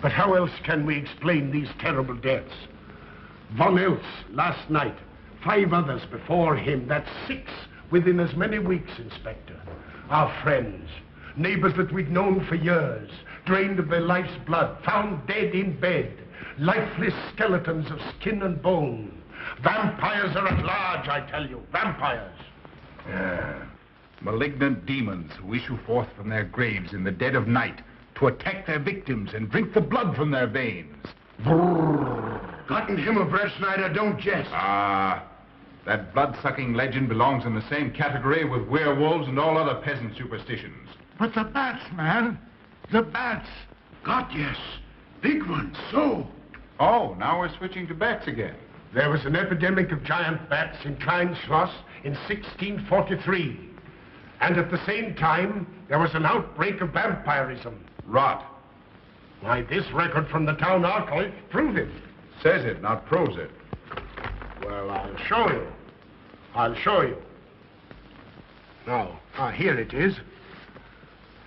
But how else can we explain these terrible deaths? Von Elst last night, 5 others before him. That's 6 within as many weeks, Inspector. Our friends, neighbors that we'd known for years, drained of their life's blood, found dead in bed, lifeless skeletons of skin and bone. Vampires are at large, I tell you. Vampires. Yeah. Malignant demons who issue forth from their graves in the dead of night to attack their victims and drink the blood from their veins. Brrr. Gotten him a breast Snyder, don't jest. That blood-sucking legend belongs in the same category with werewolves and all other peasant superstitions. But the bats, man. The bats. God, yes. Big ones, so. Oh, now we're switching to bats again. There was an epidemic of giant bats in Klein Schloss in 1643. And at the same time, there was an outbreak of vampirism. Rot. Why, this record from the town archive proves it. Says it, not proves it. Well, I'll show you. I'll show you. Now, here it is.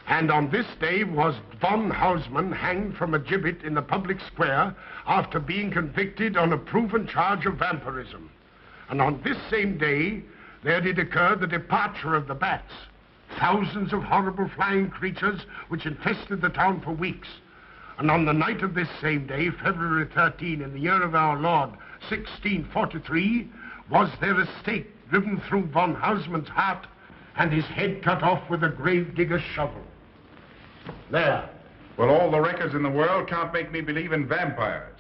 And on this day was von Hausmann hanged from a gibbet in the public square after being convicted on a proven charge of vampirism. And on this same day, there did occur the departure of the bats. Thousands of horrible flying creatures which infested the town for weeks. And on the night of this same day, February 13, in the year of our Lord, 1643, was there a stake driven through von Hausmann's heart and his head cut off with a grave digger's shovel. There. Well, all the records in the world can't make me believe in vampires.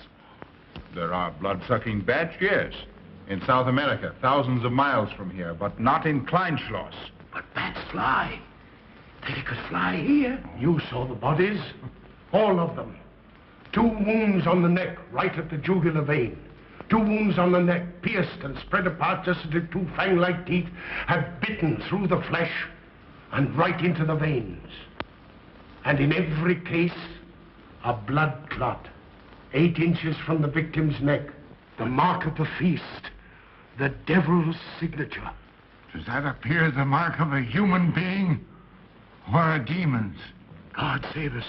There are blood-sucking bats, yes. In South America, thousands of miles from here, but not in Kleinschloss. But bats fly. They could fly here. You saw the bodies. All of them. 2 wounds on the neck, right at the jugular vein. 2 wounds on the neck, pierced and spread apart just as if 2 fang-like teeth had bitten through the flesh and right into the veins. And in every case, a blood clot, 8 inches from the victim's neck. The mark of the feast, the devil's signature. Does that appear the mark of a human being or a demon's? God save us,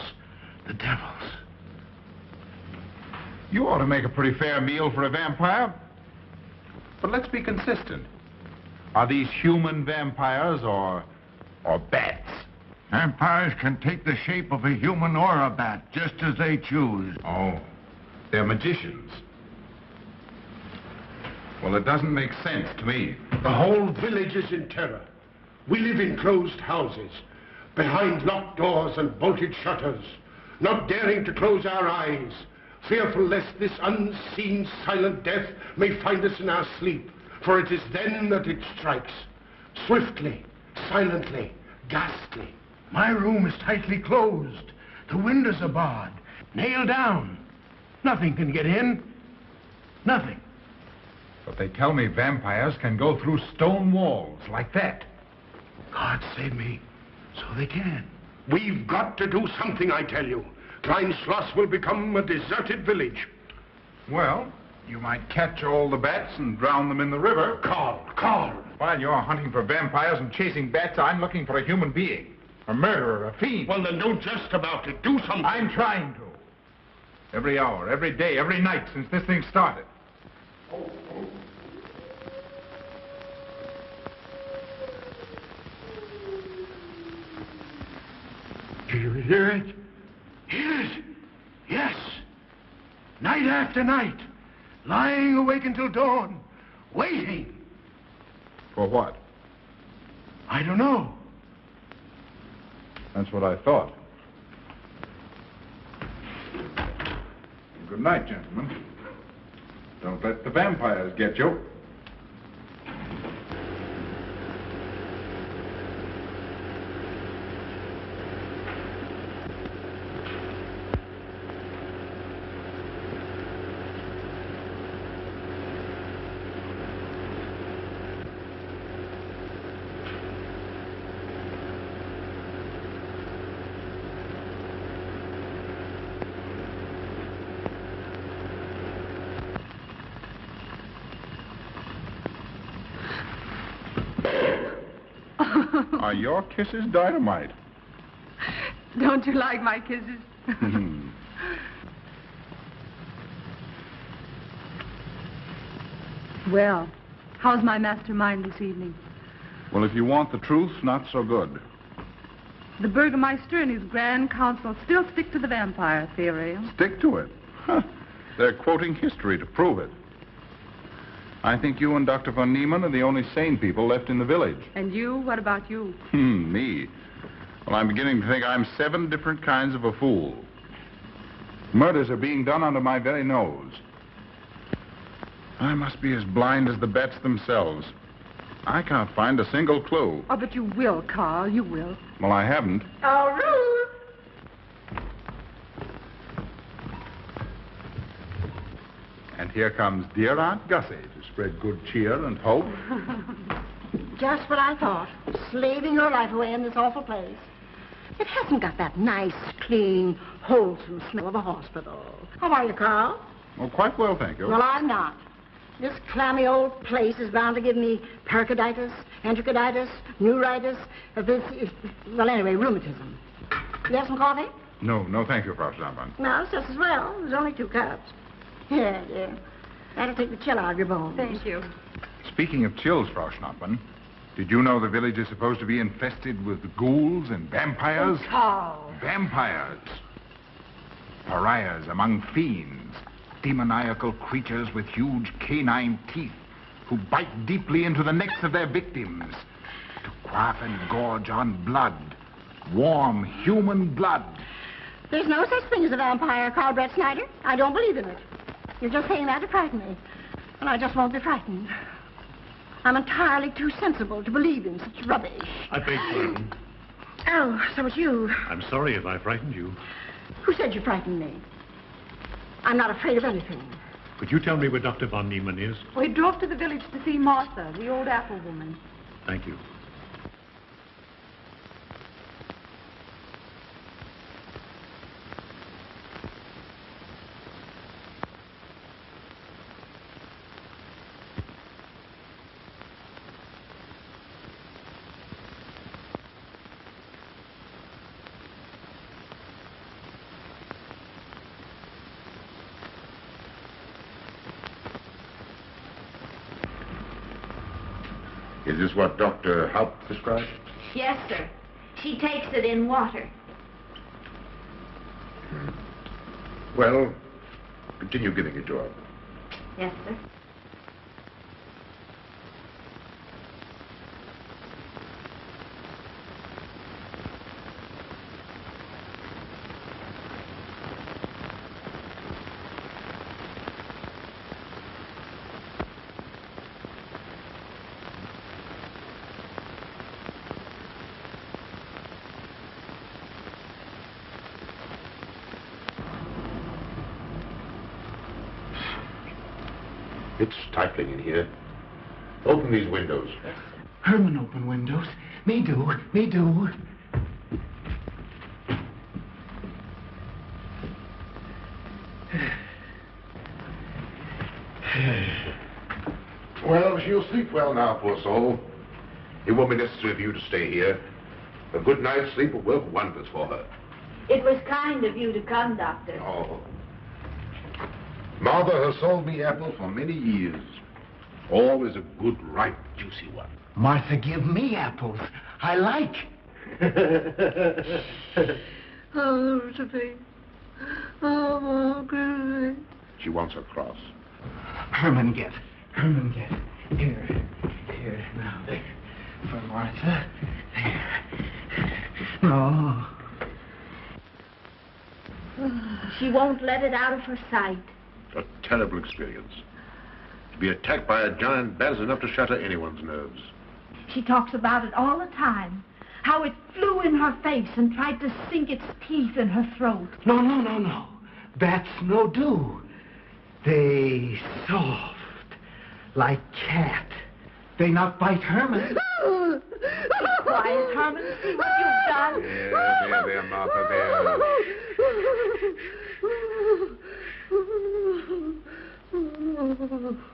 the devil's. You ought to make a pretty fair meal for a vampire. But let's be consistent. Are these human vampires or bats? Vampires can take the shape of a human or a bat, just as they choose. Oh, they're magicians. Well, it doesn't make sense to me. The whole village is in terror. We live in closed houses, behind locked doors and bolted shutters, not daring to close our eyes, fearful lest this unseen, silent death may find us in our sleep, for it is then that it strikes. Swiftly, silently, ghastly. My room is tightly closed. The windows are barred, nailed down. Nothing can get in. Nothing. But they tell me vampires can go through stone walls like that. God save me. So they can. We've got to do something, I tell you. Klein Schloss will become a deserted village. Well, you might catch all the bats and drown them in the river. Carl. While you're hunting for vampires and chasing bats, I'm looking for a human being. A murderer, a fiend. Well, then don't jest about it. Do something. I'm trying to. Every hour, every day, every night since this thing started. Do you hear it? Hear it? Yes. Night after night. Lying awake until dawn. Waiting. For what? I don't know. That's what I thought. Good night, gentlemen. Don't let the vampires get you. Are your kisses dynamite? Don't you like my kisses? Well, how's my mastermind this evening? Well, if you want the truth, not so good. The Burgermeister and his Grand Council still stick to the vampire theory. Stick to it. Huh. They're quoting history to prove it. I think you and Dr. von Niemann are the only sane people left in the village. And you? What about you? Me? Well, I'm beginning to think I'm 7 different kinds of a fool. Murders are being done under my very nose. I must be as blind as the bats themselves. I can't find a single clue. Oh, but you will, Carl. You will. Well, I haven't. Oh, Ruth! And here comes dear Aunt Gussie to spread good cheer and hope. Just what I thought. Slaving your life away in this awful place. It hasn't got that nice, clean, wholesome smell of a hospital. How are you, Carl? Oh, quite well, thank you. Well, I'm not. This clammy old place is bound to give me pericarditis, enterocolitis, neuritis, well, anyway, rheumatism. You have some coffee? No, thank you, Frau Stammmann. No, it's just as well. There's only 2 cups. Yeah. That'll take the chill out of your bones. Thank you. Speaking of chills, Frau Schnappmann, did you know the village is supposed to be infested with ghouls and vampires? Oh, Carl. Vampires. Pariahs among fiends. Demoniacal creatures with huge canine teeth who bite deeply into the necks of their victims to quaff and gorge on blood. Warm human blood. There's no such thing as a vampire, Carl Brett Snyder. I don't believe in it. You're just saying that to frighten me. And I just won't be frightened. I'm entirely too sensible to believe in such rubbish. I beg pardon. Oh, so it's you. I'm sorry if I frightened you. Who said you frightened me? I'm not afraid of anything. Could you tell me where Dr. von Niemann is? We drove to the village to see Martha, the old apple woman. Thank you. Is this what Dr. Haupt prescribed? Yes, sir. She takes it in water. Well, continue giving it to her. Yes, sir. It's stifling in here. Open these windows. Herman open windows. Me do. Well, she'll sleep well now, poor soul. It won't be necessary for you to stay here. A good night's sleep will work wonders for her. It was kind of you to come, Doctor. Oh. Martha has sold me apples for many years. Always a good, ripe, juicy one. Martha give me apples. I like. Oh, Sophie. Oh, good. She wants her cross. Herman get. Here, now, there. For Martha. There. No. She won't let it out of her sight. A terrible experience. To be attacked by a giant bat is enough to shatter anyone's nerves. She talks about it all the time. How it flew in her face and tried to sink its teeth in her throat. No. Bats no do. They soft. Like cat. They not bite Herman. Quiet, Herman. See what you've done. There, Martha, there.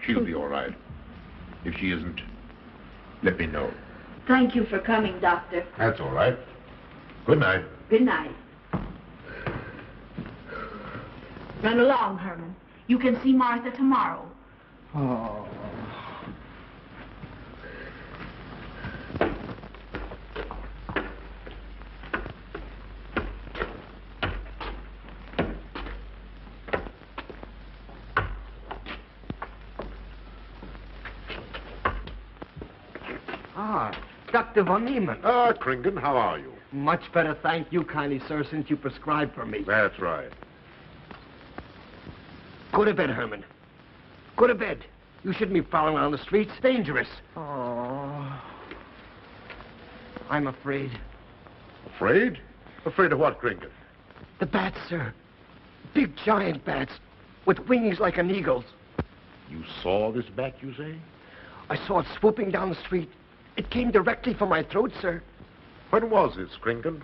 She'll be all right. If she isn't, let me know. Thank you for coming, Doctor. That's all right. Good night. Good night. Run along, Herman. You can see Martha tomorrow. Oh. Dr. Von Niemann. Ah, Kringen, how are you? Much better, thank you kindly, sir, since you prescribed for me. That's right. Go to bed, Herman. Go to bed. You shouldn't be prowling around the streets. Dangerous. Oh. I'm afraid. Afraid? Afraid of what, Kringen? The bats, sir. Big, giant bats with wings like an eagle's. You saw this bat, you say? I saw it swooping down the street. It came directly for my throat, sir. When was this, Kringen?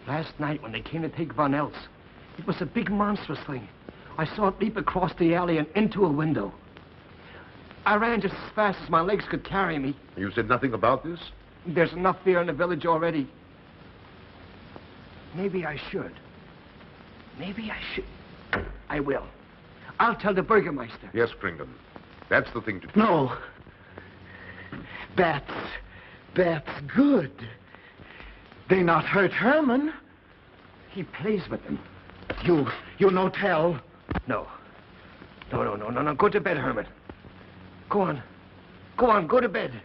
Last night when they came to take Von Eltz. It was a big monstrous thing. I saw it leap across the alley and into a window. I ran just as fast as my legs could carry me. You said nothing about this? There's enough fear in the village already. Maybe I should. Maybe I should. I will. I'll tell the Burgermeister. Yes, Kringen. That's the thing to do. No. Bats. Bats good. They not hurt Herman. He plays with them. You no tell. No. No. Go to bed, Herman. Go on. Go to bed.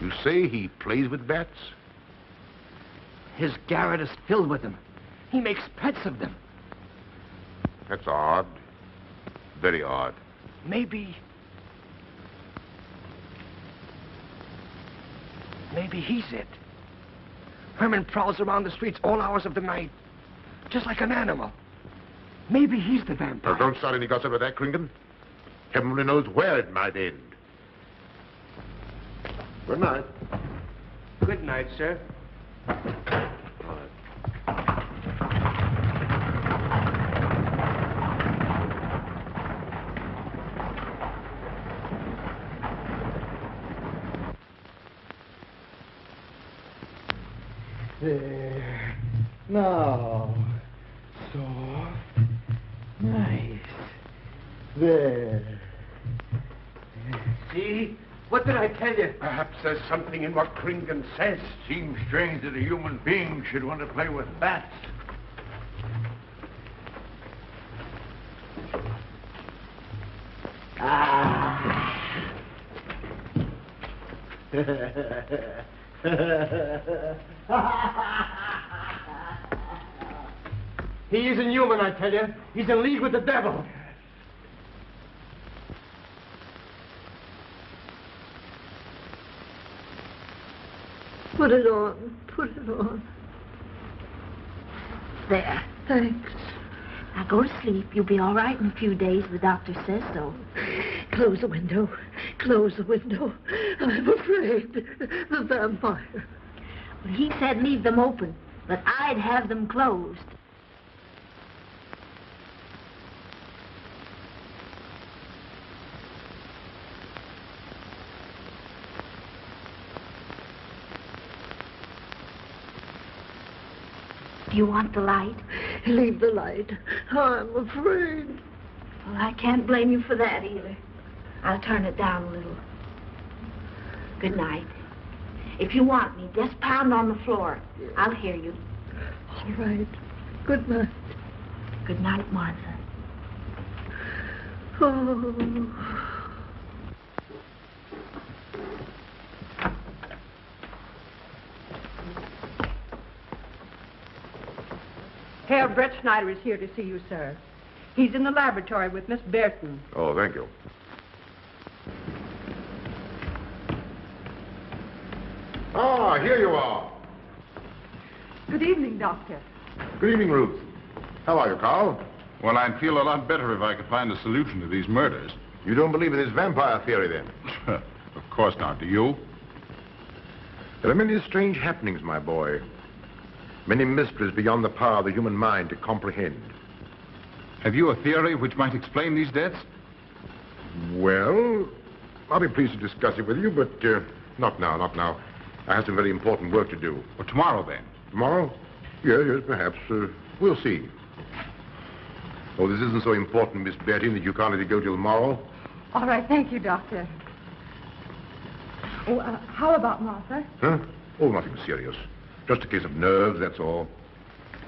You say he plays with bats? His garret is filled with them. He makes pets of them. That's odd. Very odd. Maybe he's it. Herman prowls around the streets all hours of the night, just like an animal. Maybe he's the vampire. Now, don't start any gossip of that, Kringen. Heaven only knows where it might end. Good night. Good night, sir. There. Now. Soft. Nice. There. See? What did I tell you? Perhaps there's something in what Kringen says. Seems strange that a human being should want to play with bats. He isn't human, I tell you. He's in league with the devil. Put it on. Put it on. There. Thanks. Now go to sleep. You'll be all right in a few days. The doctor says so. Close the window. Close the window. I'm afraid. The vampire. Well, he said leave them open, but I'd have them closed. Do you want the light? Leave the light. I'm afraid. Well, I can't blame you for that either. I'll turn it down a little. Good night. If you want me, just pound on the floor. I'll hear you. All right. Good night. Good night, Martha. Oh. Herr Brett Schneider is here to see you, sir. He's in the laboratory with Miss Burton. Oh, thank you. Ah, here you are. Good evening, Doctor. Good evening, Ruth. How are you, Carl? Well, I'd feel a lot better if I could find a solution to these murders. You don't believe in this vampire theory, then? Of course not. Do you? There are many strange happenings, my boy. Many mysteries beyond the power of the human mind to comprehend. Have you a theory which might explain these deaths? Well, I'll be pleased to discuss it with you, but not now. I have some very important work to do. Well, tomorrow, then. Tomorrow? Yes, perhaps. We'll see. Oh, this isn't so important, Miss Betty, that you can't let it go till tomorrow. All right, thank you, Doctor. Oh, how about Martha? Huh? Oh, nothing serious. Just a case of nerves, that's all.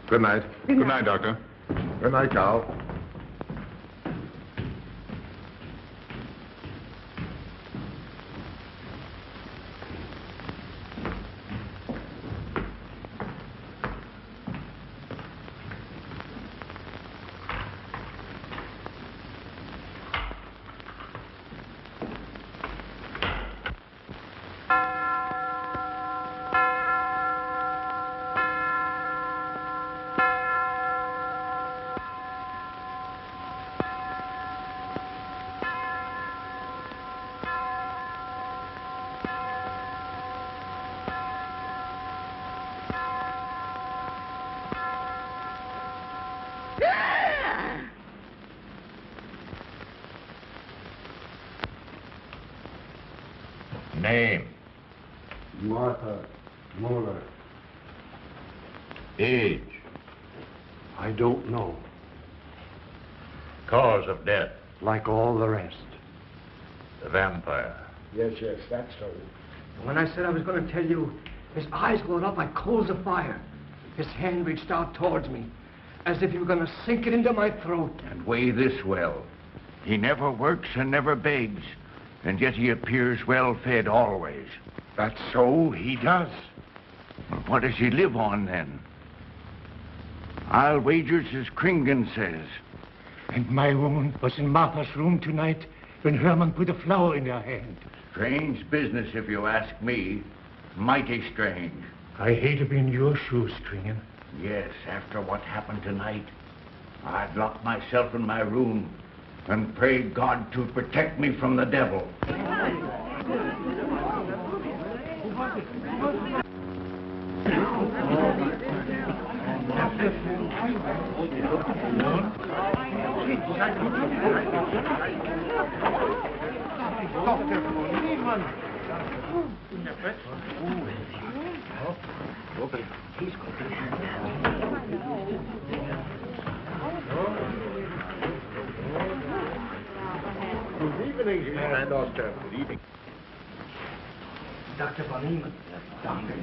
Good night. Good night. Good night, Doctor. Good night, Carl. Name? Martha Muller. Age? I don't know. Cause of death? Like all the rest. The vampire. Yes, that's so. When I said I was going to tell you, his eyes glowed up like coals of fire. His hand reached out towards me, as if he were going to sink it into my throat. And weigh this well. He never works and never begs, and yet he appears well-fed always. That's so, he does. Well, what does he live on, then? I'll wager it's as Kringen says. And my wound was in Martha's room tonight when Herman put a flower in her hand. Strange business, if you ask me. Mighty strange. I hate to be in your shoes, Kringen. Yes, after what happened tonight, I'd lock myself in my room and pray God to protect me from the devil. Good evening, and Doctor. Good evening. Dr. von Niemann. Doctor.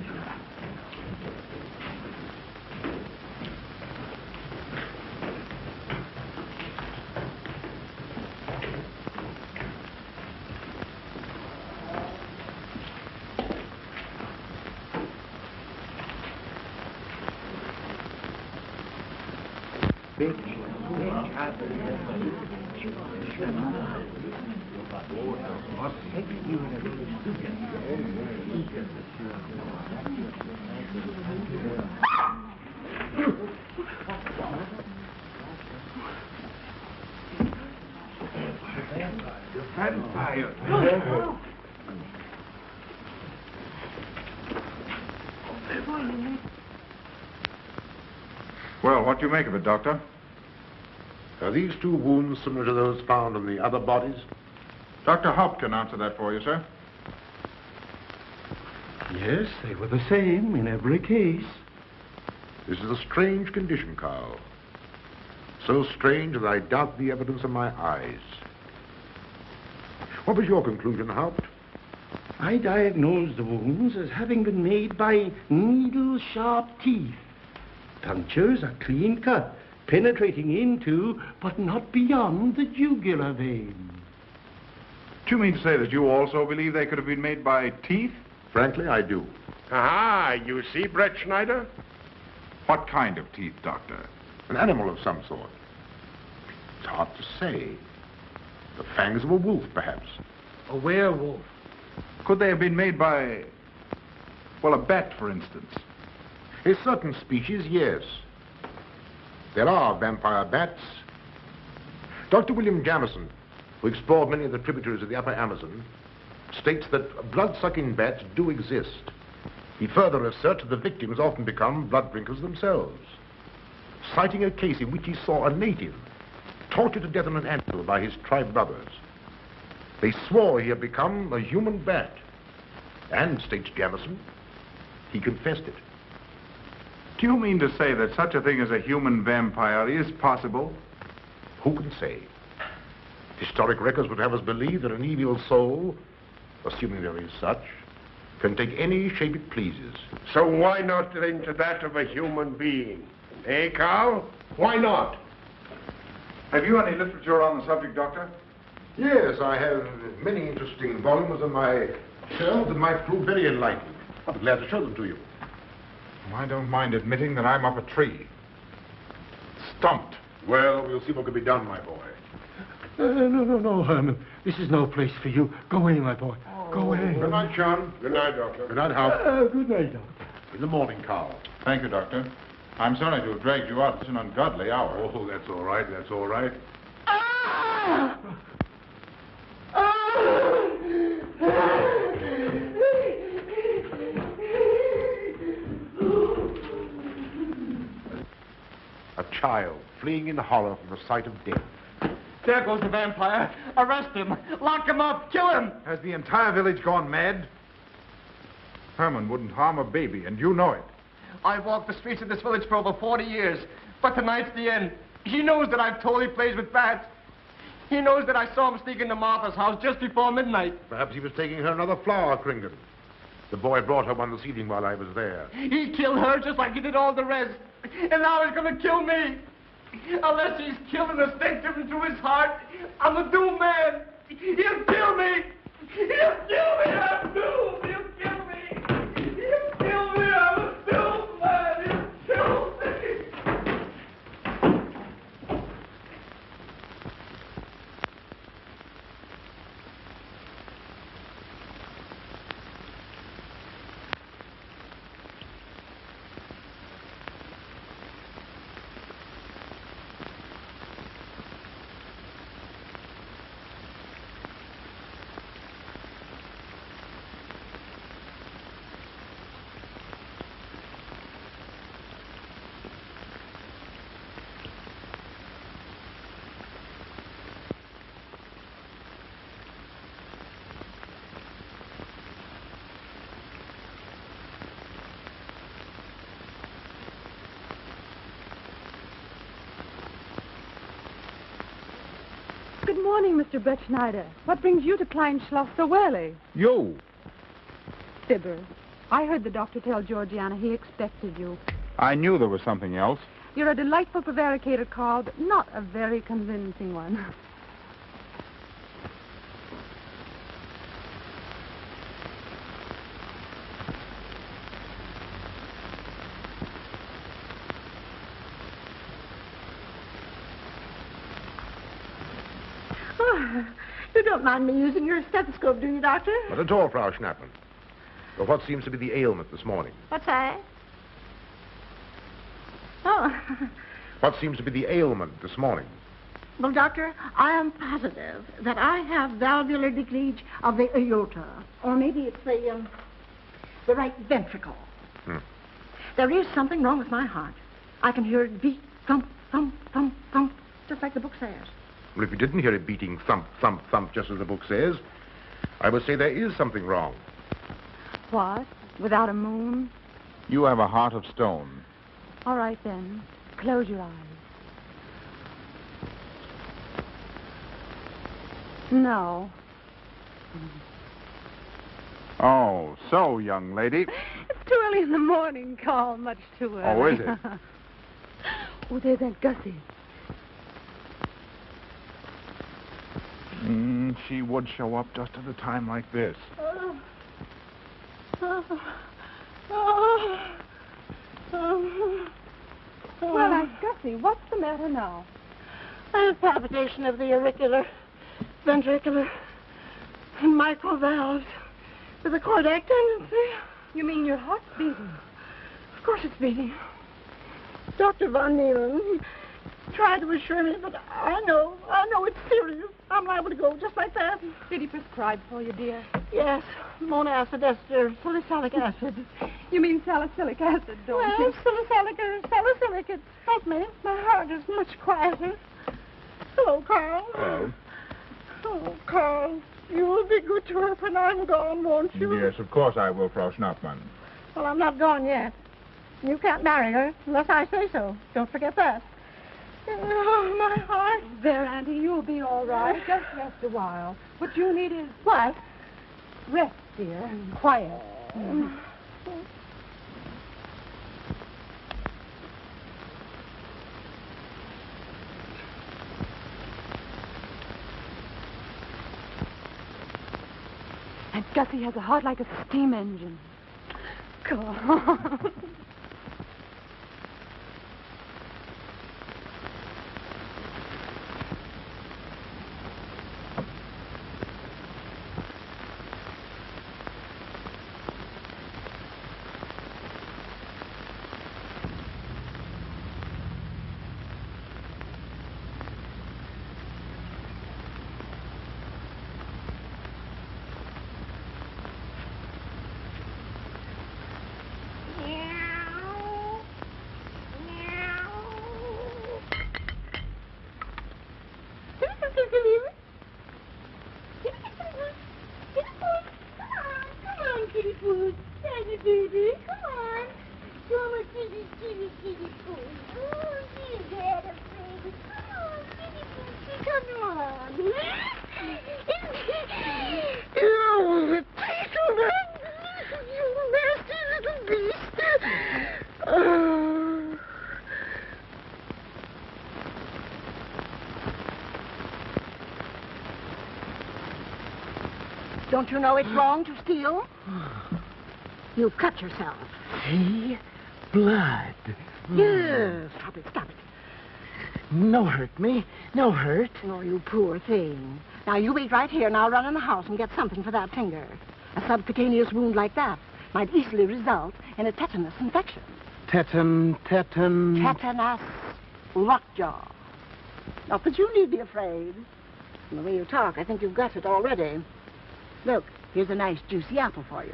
Vampire. Well, what do you make of it, Doctor? Are these two wounds similar to those found on the other bodies? Dr. Haupt can answer that for you, sir. Yes, they were the same in every case. This is a strange condition, Carl. So strange that I doubt the evidence of my eyes. What was your conclusion, Haupt? I diagnosed the wounds as having been made by needle-sharp teeth. Punctures are clean cut, penetrating into, but not beyond, the jugular vein. Do you mean to say that you also believe they could have been made by teeth? Frankly, I do. Ah, you see, Brett Schneider? What kind of teeth, Doctor? An animal of some sort. It's hard to say. The fangs of a wolf, perhaps. A werewolf. Could they have been made by, well, a bat, for instance? A certain species, yes. There are vampire bats. Dr. William Jamison, who explored many of the tributaries of the upper Amazon, states that blood-sucking bats do exist. He further asserts that the victims often become blood drinkers themselves, citing a case in which he saw a native tortured to death on an anthill by his tribe brothers. They swore he had become a human bat, and, states Jamison, he confessed it. Do you mean to say that such a thing as a human vampire is possible? Who can say? Historic records would have us believe that an evil soul, assuming there is such, can take any shape it pleases. So why not into that of a human being? Eh, Carl? Why not? Have you any literature on the subject, Doctor? Yes, I have many interesting volumes on my shelves that might prove very enlightening. I'll be glad to show them to you. I don't mind admitting that I'm up a tree. Stumped. Well, we'll see what can be done, my boy. No, Herman. This is no place for you. Go away, my boy. Go away. Good night, John. Good night, Doctor. Good night, Hal. Good night, Doctor. In the morning, Carl. Thank you, Doctor. I'm sorry to have dragged you out at an ungodly hour. Oh, that's all right. That's all right. A child fleeing in horror from the sight of death. There goes the vampire. Arrest him. Lock him up. Kill him. Has the entire village gone mad? Herman wouldn't harm a baby, and you know it. I've walked the streets of this village for over 40 years, but tonight's the end. He knows that I've told he plays with bats. He knows that I saw him sneak into Martha's house just before midnight. Perhaps he was taking her another flower, Kringan. The boy brought her one this evening while I was there. He killed her just like he did all the rest. And now he's going to kill me. Unless he's killed an instinctive into his heart, I'm a doomed man. He'll kill me. He'll kill me. I'm doomed. He'll kill me. He'll kill me. I'm a doomed man. He'll kill me. Good morning, Mr. Brett Schneider. What brings you to Klein Schloss so early? You. Fibber, I heard the doctor tell Georgiana he expected you. I knew there was something else. You're a delightful prevaricator, Carl, but not a very convincing one. You don't mind me using your stethoscope, do you, Doctor? Not at all, Frau Schnappmann. But what seems to be the ailment this morning? What's that? Oh. What seems to be the ailment this morning? Well, Doctor, I am positive that I have valvular leakage of the aorta. Or maybe it's the right ventricle. There is something wrong with my heart. I can hear it beat, thump, thump, thump, thump, just like the book says. Well, if you didn't hear it beating thump, thump, thump, just as the book says, I would say there is something wrong. What? Without a moon? You have a heart of stone. All right, then. Close your eyes. No. Oh, so, young lady. It's too early in the morning, Carl. Much too early. Oh, is it? Oh, there's Aunt Gussie. She would show up just at a time like this. Well, Aunt Gussie, what's the matter now? I have palpitation of the auricular, ventricular, and mitral valves with a cardiac tendency. You mean your heart's beating? Of course it's beating. Dr. Von Neelen tried to assure me, but I know it's serious. I'm liable to go just like that. Did he prescribe for you, dear? Yes, monacid ester, salicylic acid. You mean salicylic acid, don't you? Salicylic. Help me. My heart is much quieter. Hello, Carl. Hello. Oh, Carl, you will be good to her when I'm gone, won't you? Yes, of course I will, Frau Schnappmann. Well, I'm not gone yet. You can't marry her unless I say so. Don't forget that. Oh, my heart. There, Auntie, you'll be all right. Just rest a while. What you need is... What? Rest, dear, and quiet. And Gussie has a heart like a steam engine. God. Don't you know it's wrong to steal? You've cut yourself. See? Blood. Yes. Stop it, stop it. No hurt me. No hurt. Oh, you poor thing. Now, you wait right here, and I'll run in the house and get something for that finger. A subcutaneous wound like that might easily result in a tetanus infection. Tetanus. Tetanus. Lockjaw. Not that you need be afraid. From the way you talk, I think you've got it already. Look, here's a nice juicy apple for you.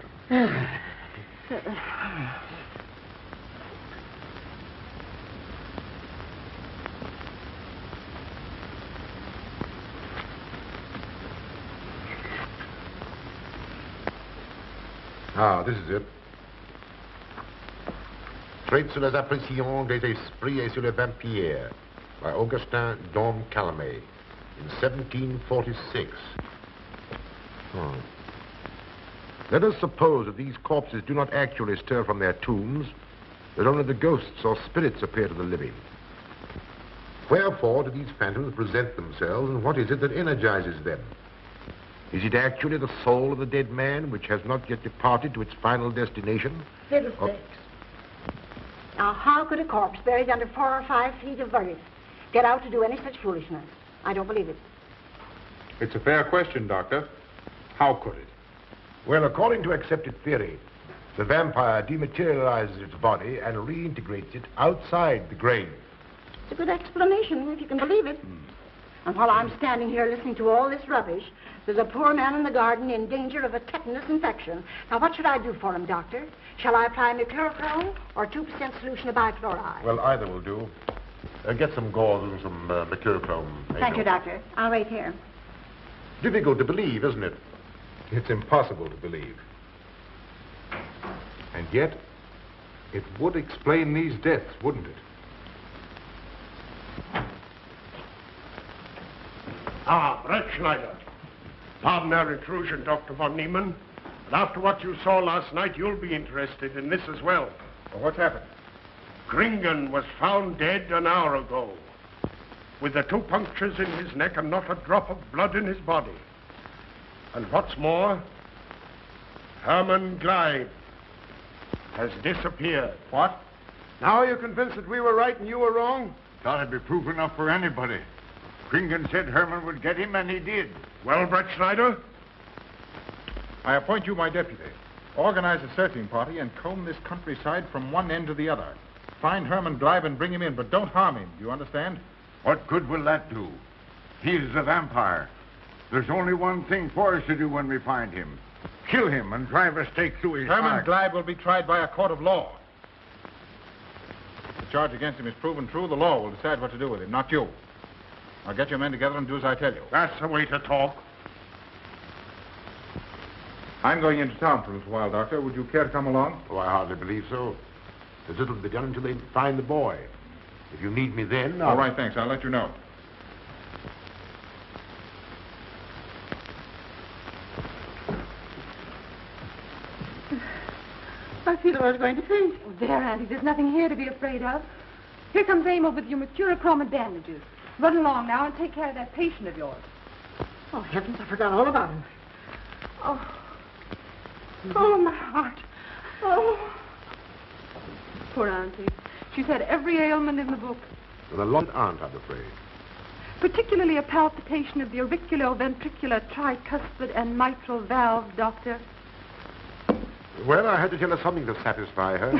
Ah, this is it. Traits sur les impressions des esprits et sur les vampires by Augustin Dom Calame in 1746. Let us suppose that these corpses do not actually stir from their tombs, that only the ghosts or spirits appear to the living. Wherefore do these phantoms present themselves, and what is it that energizes them? Is it actually the soul of the dead man which has not yet departed to its final destination? Fiddlesticks. Now, how could a corpse buried under 4 or 5 feet of earth get out to do any such foolishness? I don't believe it. It's a fair question, Doctor. How could it? Well, according to accepted theory, the vampire dematerializes its body and reintegrates it outside the grave. It's a good explanation, if you can believe it. And while I'm standing here listening to all this rubbish, there's a poor man in the garden in danger of a tetanus infection. Now, what should I do for him, Doctor? Shall I apply mercurochrome or 2% solution of bichloride? Well, either will do. Get some gauze and some mercurochrome. Thank you, Doctor. I'll wait here. Difficult to believe, isn't it? It's impossible to believe. And yet, it would explain these deaths, wouldn't it? Ah, Brett Schneider. Pardon our intrusion, Dr. von Niemann. But after what you saw last night, you'll be interested in this as well. Well, what's happened? Gringen was found dead an hour ago, with the 2 punctures in his neck and not a drop of blood in his body. And what's more, Hermann Gleib has disappeared. What? Now are you convinced that we were right and you were wrong? Thought it'd be proof enough for anybody. Gringen said Herman would get him, and he did. Well, Brett Schneider? I appoint you my deputy. Organize a searching party and comb this countryside from one end to the other. Find Herman Gleib and bring him in, but don't harm him. Do you understand? What good will that do? He is a vampire. There's only one thing for us to do when we find him. Kill him and drive a stake through his Herman heart. Gleib will be tried by a court of law. If the charge against him is proven true, the law will decide what to do with him, not you. Now get your men together and do as I tell you. That's the way to talk. I'm going into town for a little while, Doctor. Would you care to come along? Oh, I hardly believe so. There's little to be done until they find the boy. If you need me then, All right, thanks. I'll let you know. I feel I was going to faint. Oh, there, Auntie, there's nothing here to be afraid of. Here comes Amo with your mercurochrome and bandages. Run along now and take care of that patient of yours. Oh, heavens, I forgot all about him. Oh. Oh, my heart. Oh. Poor Auntie. She's had every ailment in the book. Well, a long aunt, I'm afraid. Particularly a palpitation of the auriculoventricular, tricuspid, and mitral valve, Doctor. Well, I had to tell her something to satisfy her.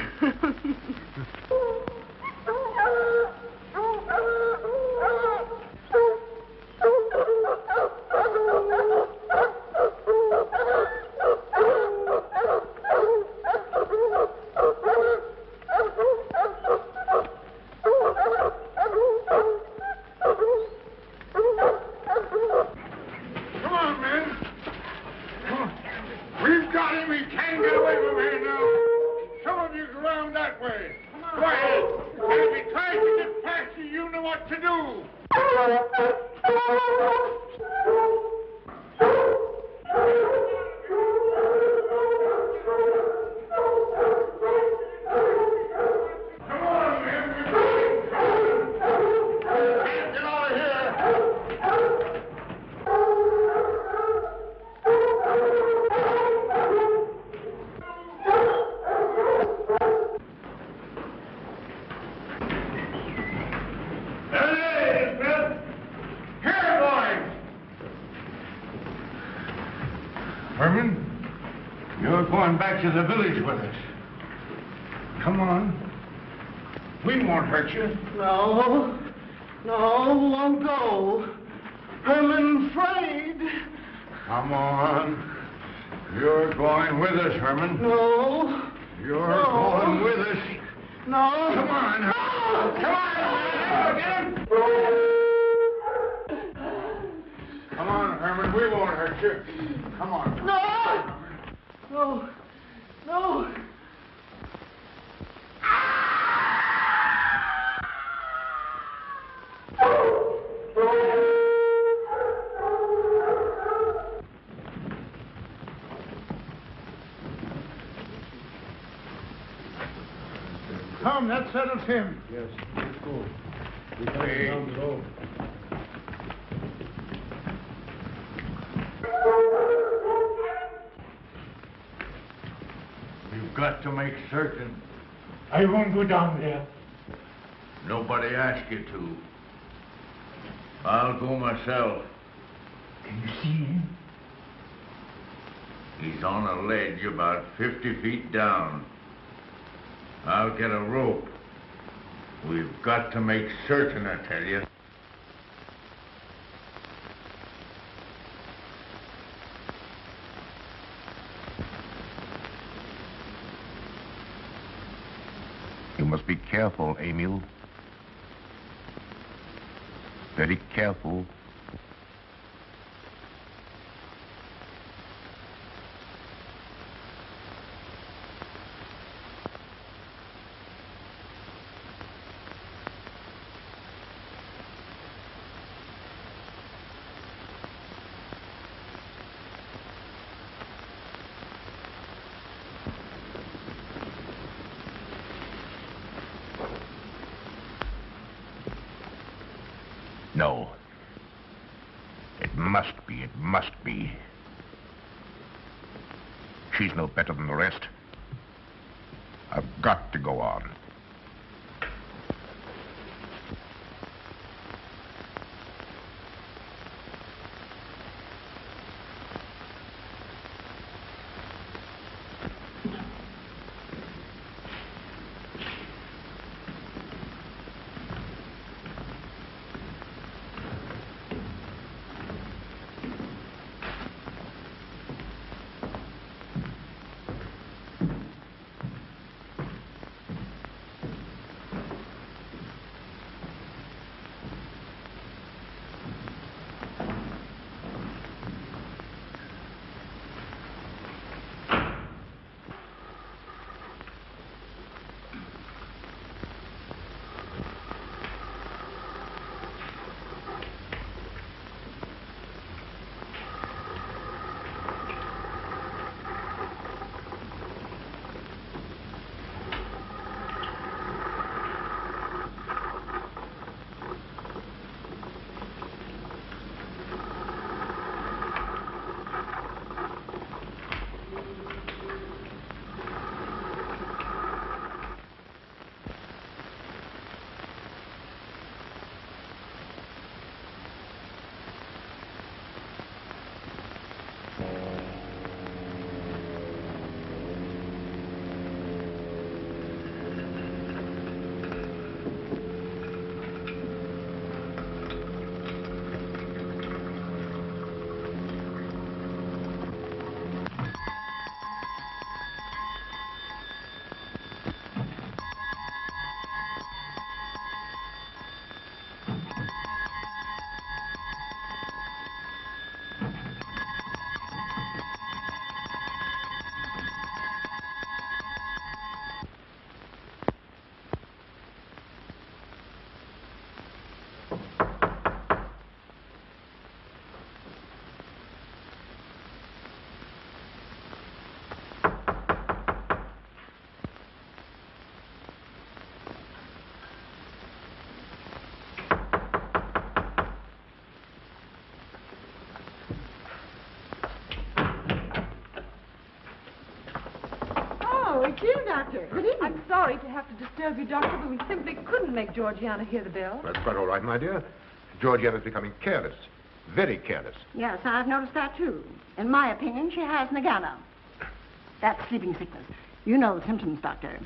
Come on, men. Come on. We've got him. He can't get away from here now. Some of you go around that way. Go ahead. And if he tries to get past you, you know what to do. Come on, men. Get out of here. come back to the village with us. Come on. We won't hurt you. No, won't go. Herman afraid. Come on. You're going with us, Herman. No. You're going with us. No. Come on. No. Come on, Herman. Come on, Herman. We won't hurt you. Come on. No. Come, that settles him. Yes, let's go. We're coming down the road. We've got to make certain. I won't go down there. Nobody asked you to. I'll go myself. Can you see him? He's on a ledge about 50 feet down. I'll get a rope. We've got to make certain, I tell you. You must be careful, Emil. Very careful. No. It must be. She's no better than the rest. I've got to go on. It's you, Doctor. Good evening. I'm sorry to have to disturb you, Doctor, but we simply couldn't make Georgiana hear the bell. That's quite all right, my dear. Georgiana's becoming careless. Very careless. Yes, I've noticed that, too. In my opinion, she has Nagana. That's sleeping sickness. You know the symptoms, Doctor.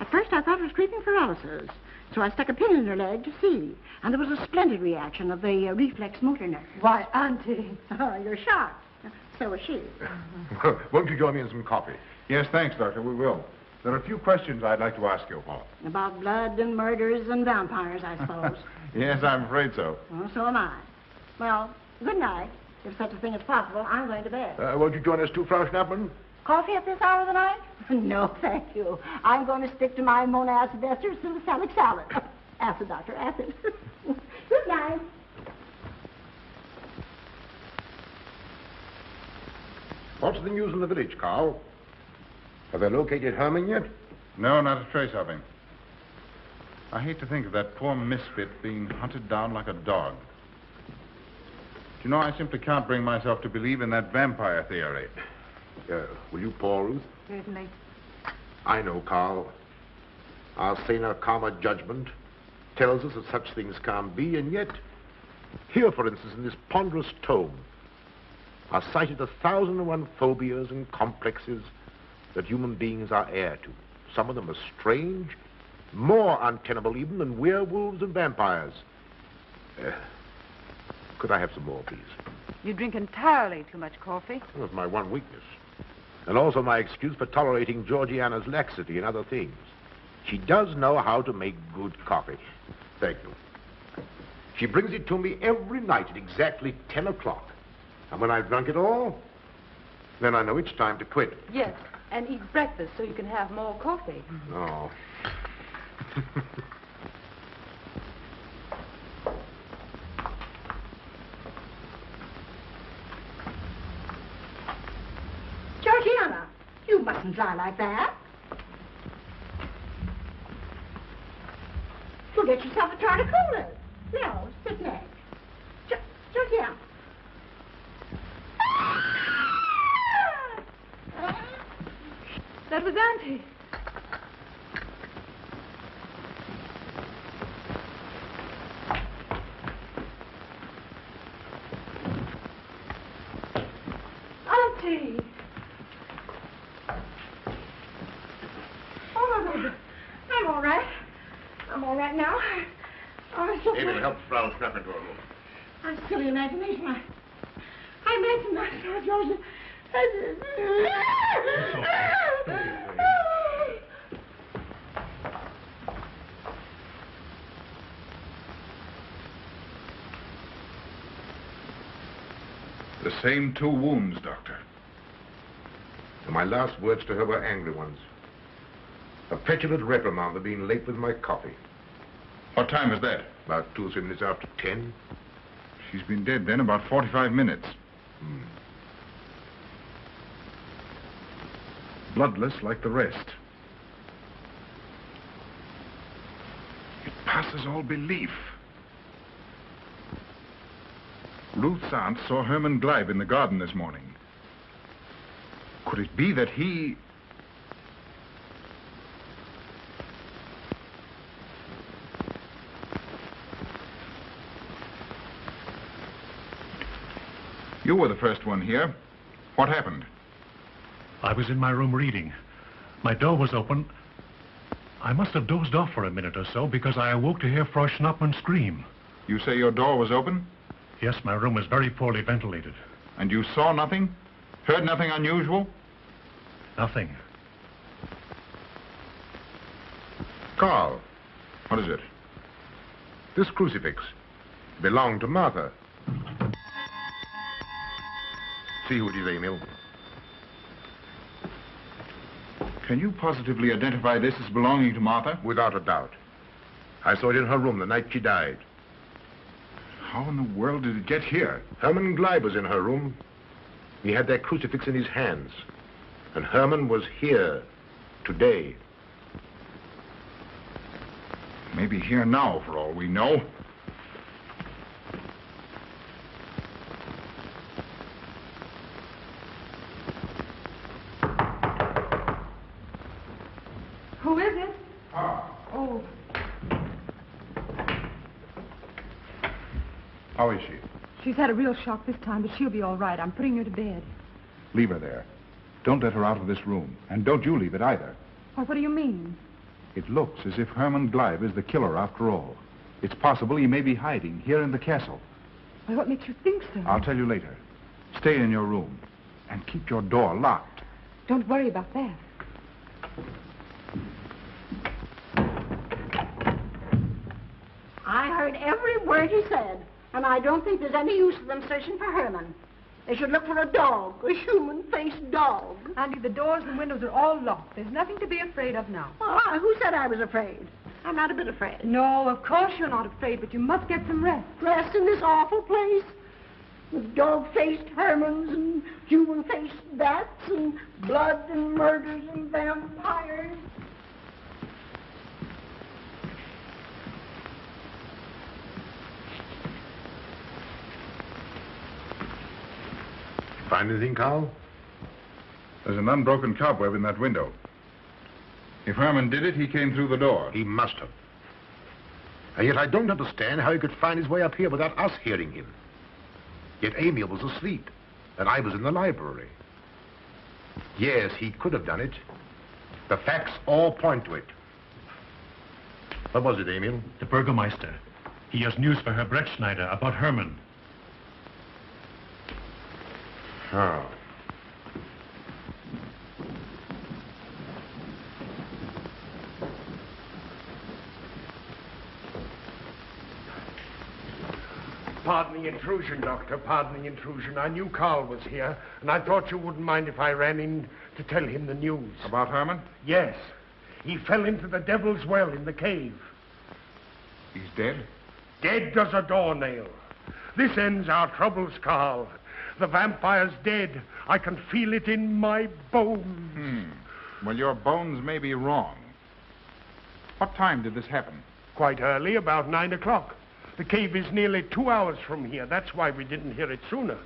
At first I thought it was creeping paralysis, so I stuck a pin in her leg to see. And there was a splendid reaction of the reflex motor nerve. Why, Auntie. Oh, you're shocked. So was she. Won't you join me in some coffee? Yes, thanks, Doctor. We will. There are a few questions I'd like to ask you, Paul. About blood and murders and vampires, I suppose. Yes, I'm afraid so. Well, so am I. Well, good night. If such a thing is possible, I'm going to bed. Won't you join us too, Frau Schnappmann? Coffee at this hour of the night? No, thank you. I'm going to stick to my monacid ester salicylic salad. Acid, Doctor, acid. Good night. What's the news in the village, Carl? Have they located Herman yet? No, not a trace of him. I hate to think of that poor misfit being hunted down like a dog. Do you know, I simply can't bring myself to believe in that vampire theory. Will you pour, Ruth? Certainly. I know, Carl. Our saner, calmer judgment tells us that such things can't be, and yet, here, for instance, in this ponderous tome, are cited 1,001 phobias and complexes that human beings are heir to. Some of them are strange, more untenable even than werewolves and vampires. Could I have some more, please? You drink entirely too much coffee. That's my one weakness. And also my excuse for tolerating Georgiana's laxity and other things. She does know how to make good coffee. Thank you. She brings it to me every night at exactly 10 o'clock. And when I've drunk it all, then I know it's time to quit. Yes, and eat breakfast so you can have more coffee. Oh. Georgiana, you mustn't lie like that. You'll get yourself a torticolis. No, sit next. Georgiana. That was Auntie. Auntie. Oh, I'm all right. I'm all right now. Oh, it's just David, help Frau Schnappmann to her room. my silly imagination. I imagine myself, Georgia. The same 2 wounds, Doctor. And my last words to her were angry ones. A petulant reprimand for being late with my coffee. What time is that? About 2 or 3 minutes after 10. She's been dead then about 45 minutes. Bloodless like the rest. It passes all belief. Ruth's aunt saw Herman Gleib in the garden this morning. Could it be that he... You were the first one here. What happened? I was in my room reading. My door was open. I must have dozed off for a minute or so because I awoke to hear Frau Schnappmann scream. You say your door was open? Yes, my room was very poorly ventilated. And you saw nothing? Heard nothing unusual? Nothing. Carl. What is it? This crucifix belonged to Martha. See who it is, Emil. Can you positively identify this as belonging to Martha? Without a doubt. I saw it in her room the night she died. How in the world did it get here? Herman Gleib was in her room. He had that crucifix in his hands. And Herman was here today. Maybe here now, for all we know. Who is it? Oh. How is she? She's had a real shock this time, but she'll be all right. I'm putting her to bed. Leave her there. Don't let her out of this room. And don't you leave it either. What do you mean? It looks as if Herman Gleib is the killer after all. It's possible he may be hiding here in the castle. Why, what makes you think so? I'll tell you later. Stay in your room and keep your door locked. Don't worry about that. I heard every word he said, and I don't think there's any use of them searching for Herman. They should look for a dog, a human-faced dog. Andy, the doors and windows are all locked. There's nothing to be afraid of now. Well, who said I was afraid? I'm not a bit afraid. No, of course you're not afraid, but you must get some rest. Rest in this awful place? With dog-faced Hermans and human-faced bats and blood and murders and vampires. Find anything, Carl? There's an unbroken cobweb in that window. If Herman did it, he came through the door. He must have. And yet I don't understand how he could find his way up here without us hearing him. Yet Amy was asleep, and I was in the library. Yes, he could have done it. The facts all point to it. What was it, Emil? The Burgermeister. He has news for Herr Brettschneider about Herman. Oh. Pardon the intrusion, Doctor. Pardon the intrusion. I knew Carl was here, and I thought you wouldn't mind if I ran in to tell him the news. About Herman? Yes. He fell into the Devil's Well in the cave. He's dead? Dead as a doornail. This ends our troubles, Carl. The vampire's dead. I can feel it in my bones. Well, your bones may be wrong. What time did this happen? Quite early, about 9 o'clock. The cave is nearly 2 hours from here. That's why we didn't hear it sooner.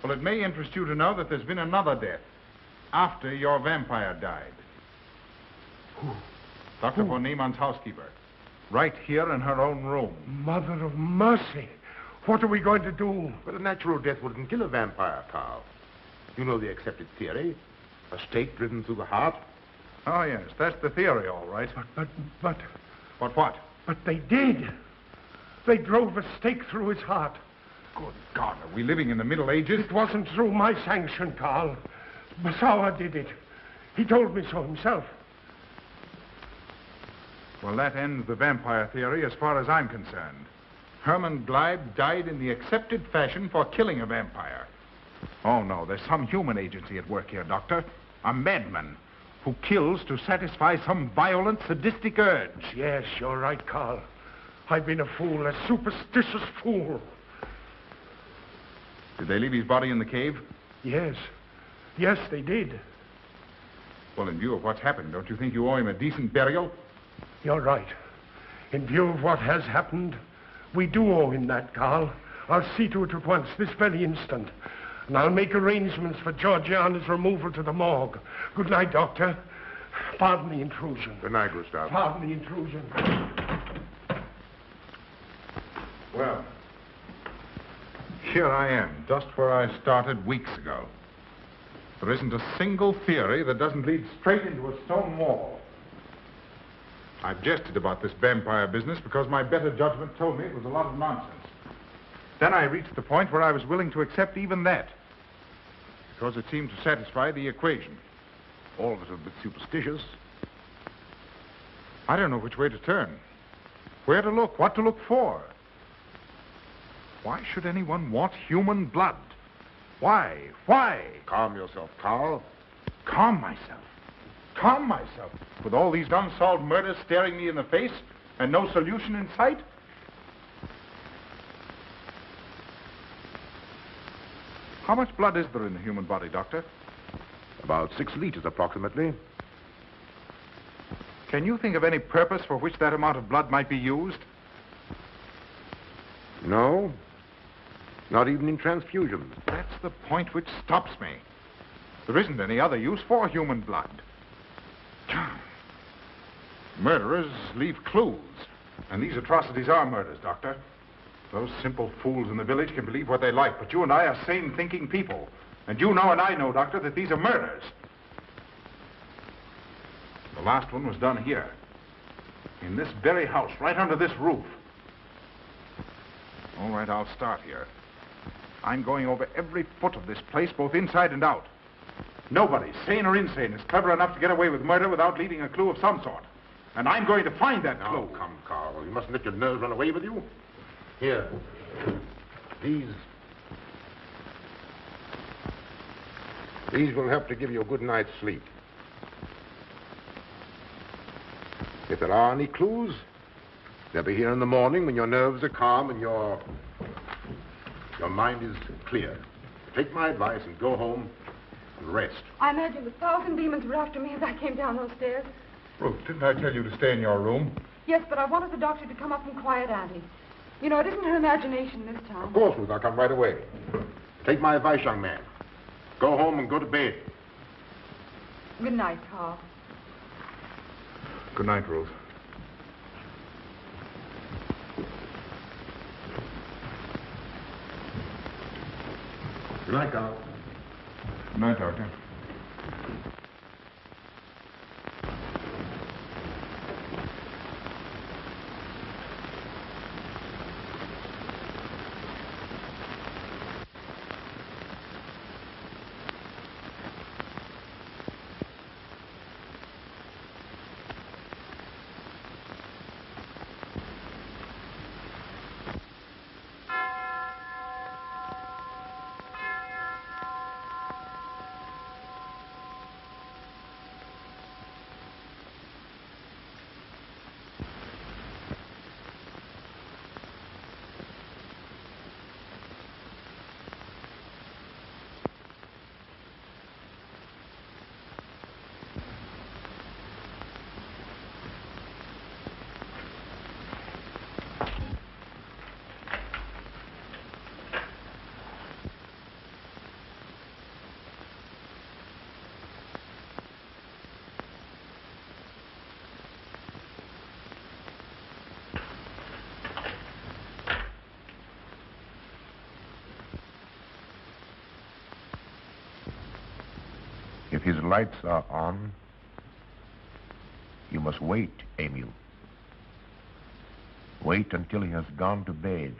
Well, it may interest you to know that there's been another death after your vampire died. Who? Dr. von Niemann's housekeeper. Right here in her own room. Mother of mercy. What are we going to do? Well, a natural death wouldn't kill a vampire, Carl. You know the accepted theory. A stake driven through the heart. Oh, yes, that's the theory, all right. But... But what? But they did. They drove a stake through his heart. Good God, are we living in the Middle Ages? It wasn't through my sanction, Carl. Massawa did it. He told me so himself. Well, that ends the vampire theory as far as I'm concerned. Herman Gleib died in the accepted fashion for killing a vampire. Oh, no, there's some human agency at work here, Doctor. A madman who kills to satisfy some violent, sadistic urge. Yes, you're right, Carl. I've been a fool, a superstitious fool. Did they leave his body in the cave? Yes. Yes, they did. Well, in view of what's happened, don't you think you owe him a decent burial? You're right. In view of what has happened, we do owe him that, Carl. I'll see to it at once, this very instant. And I'll make arrangements for Georgiana's removal to the morgue. Good night, Doctor. Pardon the intrusion. Good night, Gustav. Pardon the intrusion. Well, here I am, just where I started weeks ago. There isn't a single theory that doesn't lead straight into a stone wall. I've jested about this vampire business because my better judgment told me it was a lot of nonsense. Then I reached the point where I was willing to accept even that, because it seemed to satisfy the equation. All of it a bit superstitious. I don't know which way to turn, where to look, what to look for. Why should anyone want human blood? Why? Why? Calm yourself, Carl. Calm myself. Calm myself. With all these unsolved murders staring me in the face and no solution in sight? How much blood is there in the human body, Doctor? About 6 liters, approximately. Can you think of any purpose for which that amount of blood might be used? No. Not even in transfusions. That's the point which stops me. There isn't any other use for human blood. Murderers leave clues. And these atrocities are murders, Doctor. Those simple fools in the village can believe what they like, but you and I are sane, thinking people. And you know and I know, Doctor, that these are murders. The last one was done here. In this very house, right under this roof. All right, I'll start here. I'm going over every foot of this place, both inside and out. Nobody, sane or insane, is clever enough to get away with murder without leaving a clue of some sort. And I'm going to find that clue. Now, come, Carl. You mustn't let your nerves run away with you. Here. These will help to give you a good night's sleep. If there are any clues, they'll be here in the morning when your nerves are calm and your mind is clear. Take my advice and go home and rest. I imagine 1,000 demons were after me as I came down those stairs. Ruth, didn't I tell you to stay in your room? Yes, but I wanted the doctor to come up and quiet Auntie. You know, it isn't her imagination this time. Of course, Ruth, I'll come right away. Take my advice, young man. Go home and go to bed. Good night, Carl. Good night, Ruth. Good night, Carl. Good night, Doctor. If his lights are on, you must wait, Emil. Wait until he has gone to bed.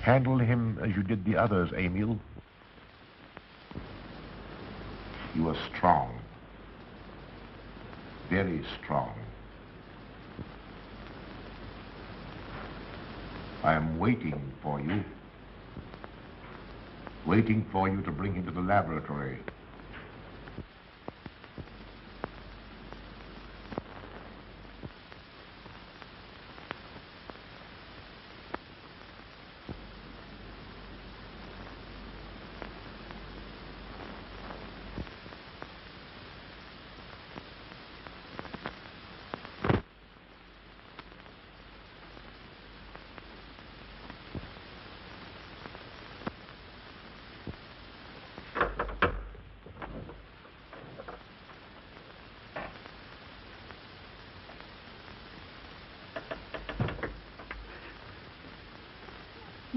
Handle him as you did the others, Emil. You are strong. Very strong. I am waiting for you. Waiting for you to bring him to the laboratory.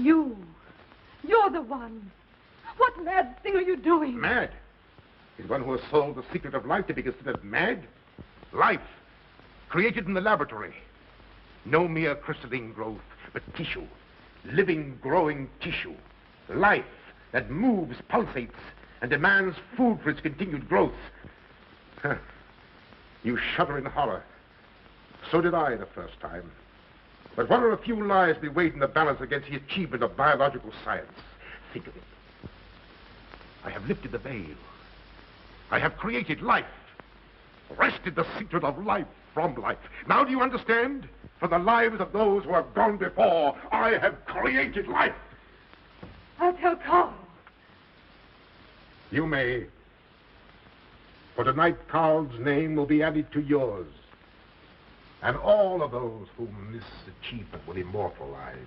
You're the one. What mad thing are you doing? Mad? Is one who has solved the secret of life to be considered mad? Life, created in the laboratory. No mere crystalline growth, but tissue. Living, growing tissue. Life that moves, pulsates, and demands food for its continued growth. Huh. You shudder in horror. So did I the first time. But what are a few lives we weighed in the balance against the achievement of biological science? Think of it. I have lifted the veil. I have created life. Wrested the secret of life from life. Now do you understand? For the lives of those who have gone before, I have created life. I'll tell Carl. You may. For tonight, Carl's name will be added to yours. And all of those whom this achievement will immortalize.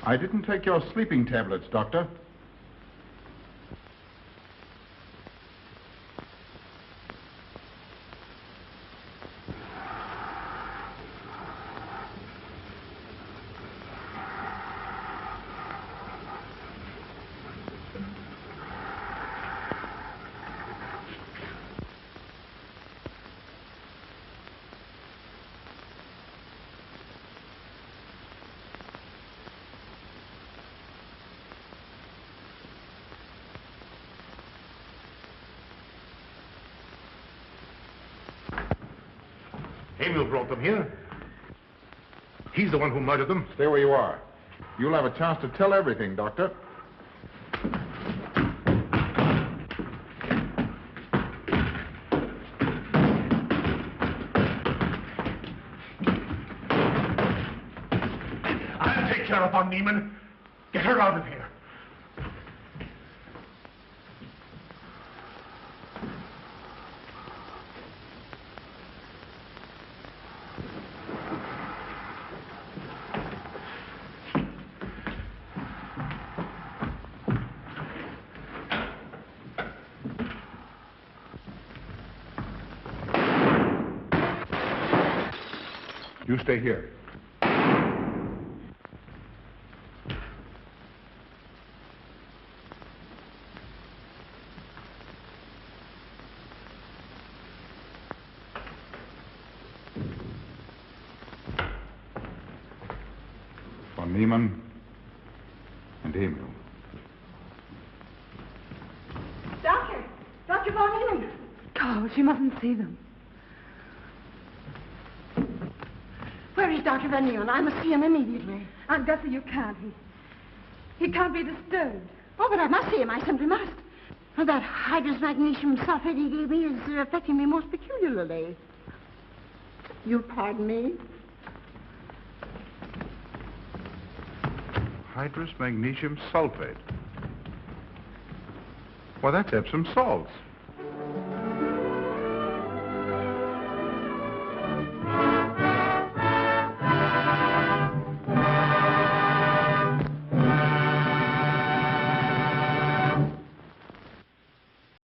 I didn't take your sleeping tablets, Doctor. Emil brought them here. He's the one who murdered them. Stay where you are. You'll have a chance to tell everything, Doctor. I'll take care of Von Niemann. Get her out of here. You stay here. Von Niemann and Emil. Doctor! Dr. Von Niemann! Carl, she mustn't see them. Where is Dr. Van Neon? I must see him immediately. Aunt Gussie, you can't. He can't be disturbed. Oh, but I must see him. I simply must. That hydrous magnesium sulfate he gave me is affecting me most peculiarly. You'll pardon me? Hydrous magnesium sulfate. Well, that's Epsom salts.